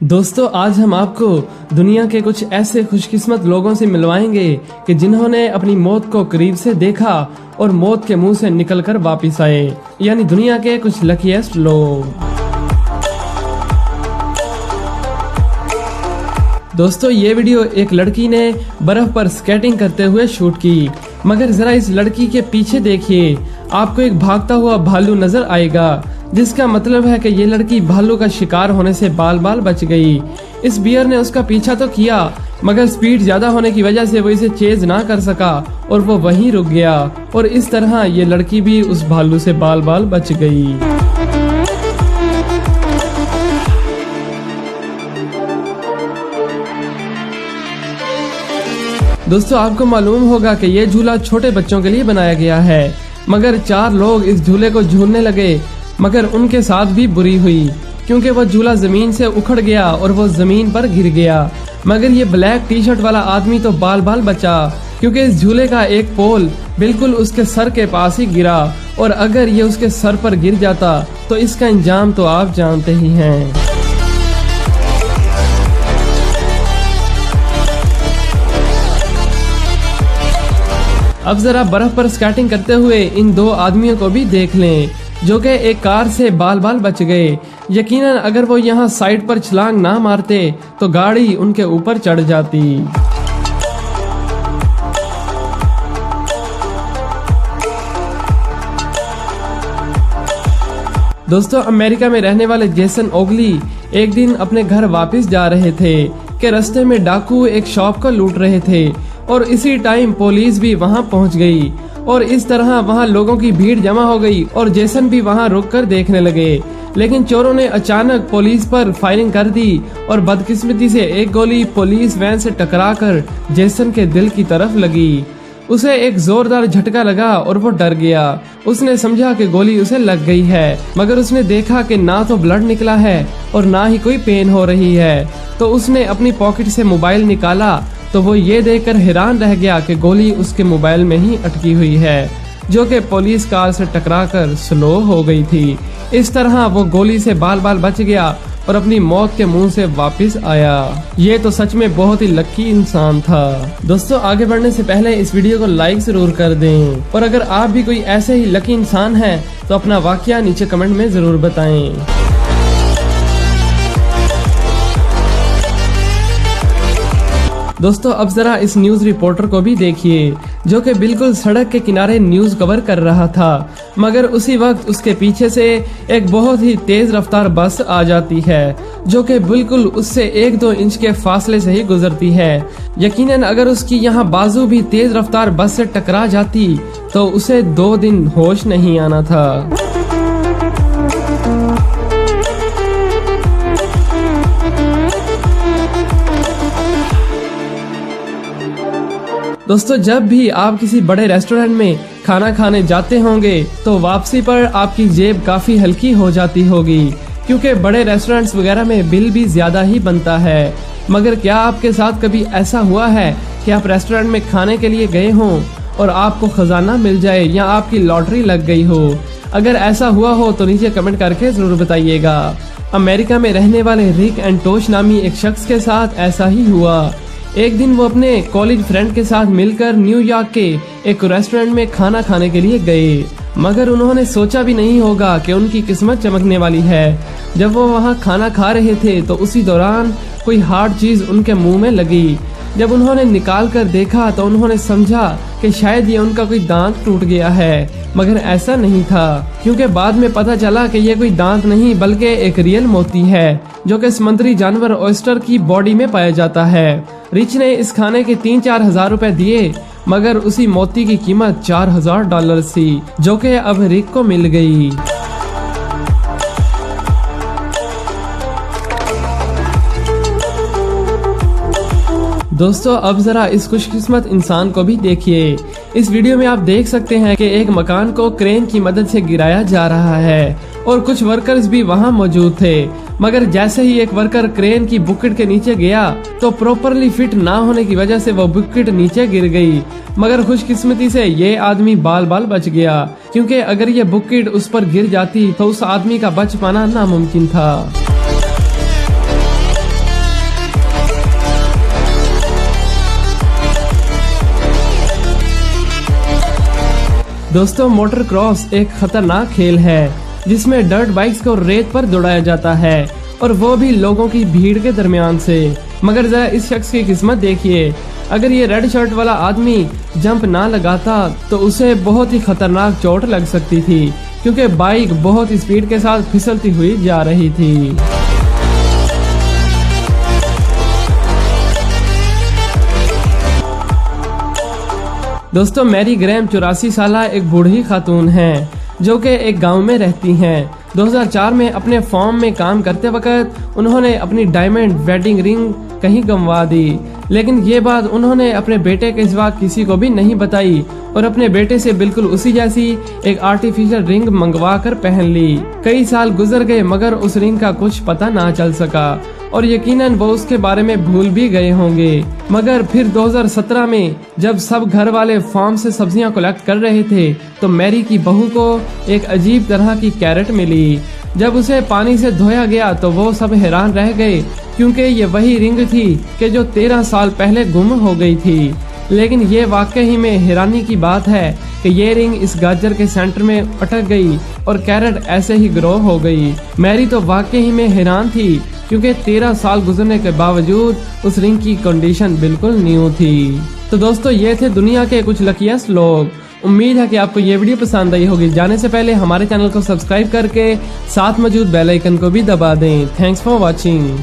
दोस्तों, आज हम आपको दुनिया के कुछ ऐसे खुशकिस्मत लोगों से मिलवाएंगे कि जिन्होंने अपनी मौत को करीब से देखा और मौत के मुंह से निकलकर वापस आए, यानी दुनिया के कुछ लकीएस्ट लोग। दोस्तों, ये वीडियो एक लड़की ने बर्फ पर स्केटिंग करते हुए शूट की, मगर जरा इस लड़की के पीछे देखिए, आपको एक भागता हुआ भालू नजर आएगा, जिसका मतलब है कि ये लड़की भालू का शिकार होने से बाल बाल बच गई। इस बियर ने उसका पीछा तो किया, मगर स्पीड ज्यादा होने की वजह से वो इसे चेज ना कर सका और वो वहीं रुक गया, और इस तरह ये लड़की भी उस भालू से बाल बाल बच गई। दोस्तों, आपको मालूम होगा कि ये झूला छोटे बच्चों के लिए बनाया गया है, मगर 4 लोग इस झूले को झूलने लगे, मगर उनके साथ भी बुरी हुई, क्योंकि वो झूला जमीन से उखड़ गया और वो जमीन पर गिर गया। मगर ये ब्लैक टी शर्ट वाला आदमी तो बाल बाल बचा, क्योंकि इस झूले का एक पोल बिल्कुल उसके सर के पास ही गिरा, और अगर ये उसके सर पर गिर जाता तो इसका अंजाम तो आप जानते ही हैं। अब जरा बर्फ पर स्केटिंग करते हुए इन 2 आदमियों को भी देख लें, जो कि एक कार से बाल बाल बच गए। यकीनन अगर वो यहाँ साइड पर छलांग ना मारते तो गाड़ी उनके ऊपर चढ़ जाती। दोस्तों, अमेरिका में रहने वाले जेसन ओगली एक दिन अपने घर वापस जा रहे थे कि रास्ते में डाकू एक शॉप को लूट रहे थे, और इसी टाइम पुलिस भी वहां पहुंच गई, और इस तरह वहां लोगों की भीड़ जमा हो गई और जेसन भी वहां रुककर देखने लगे। लेकिन चोरों ने अचानक पुलिस पर फायरिंग कर दी, और बदकिस्मती से एक गोली पुलिस वैन से टकराकर जेसन के दिल की तरफ लगी। उसे एक जोरदार झटका लगा और वो डर गया। उसने समझा कि गोली उसे लग गई है, मगर उसने देखा कि ना तो ब्लड निकला है और ना ही कोई पेन हो रही है। तो उसने अपनी पॉकेट से मोबाइल निकाला, तो वो ये देखकर हैरान रह गया कि गोली उसके मोबाइल में ही अटकी हुई है, जो कि पुलिस कार से टकराकर स्लो हो गई थी। इस तरह वो गोली से बाल बाल बच गया और अपनी मौत के मुंह से वापस आया। ये तो सच में बहुत ही लकी इंसान था। दोस्तों, आगे बढ़ने से पहले इस वीडियो को लाइक जरूर कर दें, और अगर आप भी कोई ऐसे ही लकी इंसान हैं तो अपना वाकया नीचे कमेंट में जरूर बताएं। दोस्तों, अब जरा इस न्यूज रिपोर्टर को भी देखिए, जो कि बिल्कुल सड़क के किनारे न्यूज कवर कर रहा था, मगर उसी वक्त उसके पीछे से एक बहुत ही तेज रफ्तार बस आ जाती है, जो कि बिल्कुल उससे 1-2 इंच के फासले से ही गुजरती है। यकीनन अगर उसकी यहाँ बाजू भी तेज रफ्तार बस से टकरा जाती तो उसे 2 दिन होश नहीं आना था। दोस्तों, जब भी आप किसी बड़े रेस्टोरेंट में खाना खाने जाते होंगे तो वापसी पर आपकी जेब काफी हल्की हो जाती होगी, क्योंकि बड़े रेस्टोरेंट्स वगैरह में बिल भी ज्यादा ही बनता है। मगर क्या आपके साथ कभी ऐसा हुआ है कि आप रेस्टोरेंट में खाने के लिए गए हों और आपको खजाना मिल जाए या आपकी लॉटरी लग गई हो? अगर ऐसा हुआ हो तो नीचे कमेंट करके जरूर बताइएगा। अमेरिका में रहने वाले रिक एंड टोश नामी एक शख्स के साथ ऐसा ही हुआ। एक दिन वो अपने कॉलेज फ्रेंड के साथ मिलकर न्यूयॉर्क के एक रेस्टोरेंट में खाना खाने के लिए गए, मगर उन्होंने सोचा भी नहीं होगा कि उनकी किस्मत चमकने वाली है। जब वो वहाँ खाना खा रहे थे तो उसी दौरान कोई हार्ड चीज उनके मुंह में लगी। जब उन्होंने निकाल कर देखा तो उन्होंने समझा कि शायद ये उनका कोई दांत टूट गया है, मगर ऐसा नहीं था, क्योंकि बाद में पता चला कि ये कोई दांत नहीं बल्कि एक रियल मोती है, जो कि समुद्री जानवर ऑयस्टर की बॉडी में पाया जाता है। रिच ने इस खाने के 3-4 हजार रुपए दिए, मगर उसी मोती की कीमत $4000 थी, जो कि अब रिक को मिल गई। दोस्तों, अब जरा इस खुशकिस्मत इंसान को भी देखिए। इस वीडियो में आप देख सकते हैं कि एक मकान को क्रेन की मदद से गिराया जा रहा है, और कुछ वर्कर्स भी वहां मौजूद थे, मगर जैसे ही एक वर्कर क्रेन की बुकेट के नीचे गया तो प्रॉपरली फिट ना होने की वजह से वो बुकेट नीचे गिर गई। मगर खुशकिस्मती से ये आदमी बाल बाल बच गया, क्योंकि अगर ये बुकेट उस पर गिर जाती तो उस आदमी का बच पाना नामुमकिन था। दोस्तों मोटर क्रॉस एक खतरनाक खेल है जिसमें डर्ट बाइक्स को रेत पर दौड़ाया जाता है और वो भी लोगों की भीड़ के दरमियान से। मगर जरा इस शख्स की किस्मत देखिए, अगर ये रेड शर्ट वाला आदमी जंप ना लगाता तो उसे बहुत ही खतरनाक चोट लग सकती थी, क्योंकि बाइक बहुत स्पीड के साथ फिसलती हुई जा रही थी। दोस्तों मैरी ग्रैम 84 साला एक बूढ़ी खातून हैं जो कि एक गांव में रहती हैं। 2004 में अपने फॉर्म में काम करते वक्त उन्होंने अपनी डायमंड वेडिंग रिंग कहीं गंवा दी, लेकिन ये बात उन्होंने अपने बेटे के सिवा किसी को भी नहीं बताई और अपने बेटे से बिल्कुल उसी जैसी एक आर्टिफिशियल रिंग मंगवा कर पहन ली। कई साल गुजर गए मगर उस रिंग का कुछ पता ना चल सका और यकीनन वो उसके बारे में भूल भी गए होंगे। मगर फिर 2017 में जब सब घर वाले फार्म से सब्जियां कलेक्ट कर रहे थे तो मैरी की बहू को एक अजीब तरह की कैरेट मिली। जब उसे पानी से धोया गया तो वो सब हैरान रह गए, क्योंकि ये वही रिंग थी कि जो 13 साल पहले गुम हो गई थी। लेकिन ये वाकई में हैरानी की बात है कि ये रिंग इस गाजर के सेंटर में अटक गई और कैरेट ऐसे ही ग्रो हो गई। मैरी तो वाकई में हैरान थी, क्योंकि 13 साल गुजरने के बावजूद उस रिंग की कंडीशन बिल्कुल न्यू थी। तो दोस्तों ये थे दुनिया के कुछ लकीएस्ट लोग। उम्मीद है कि आपको ये वीडियो पसंद आई होगी। जाने से पहले हमारे चैनल को सब्सक्राइब करके साथ मौजूद बेल आइकन को भी दबा दें। Thanks for watching.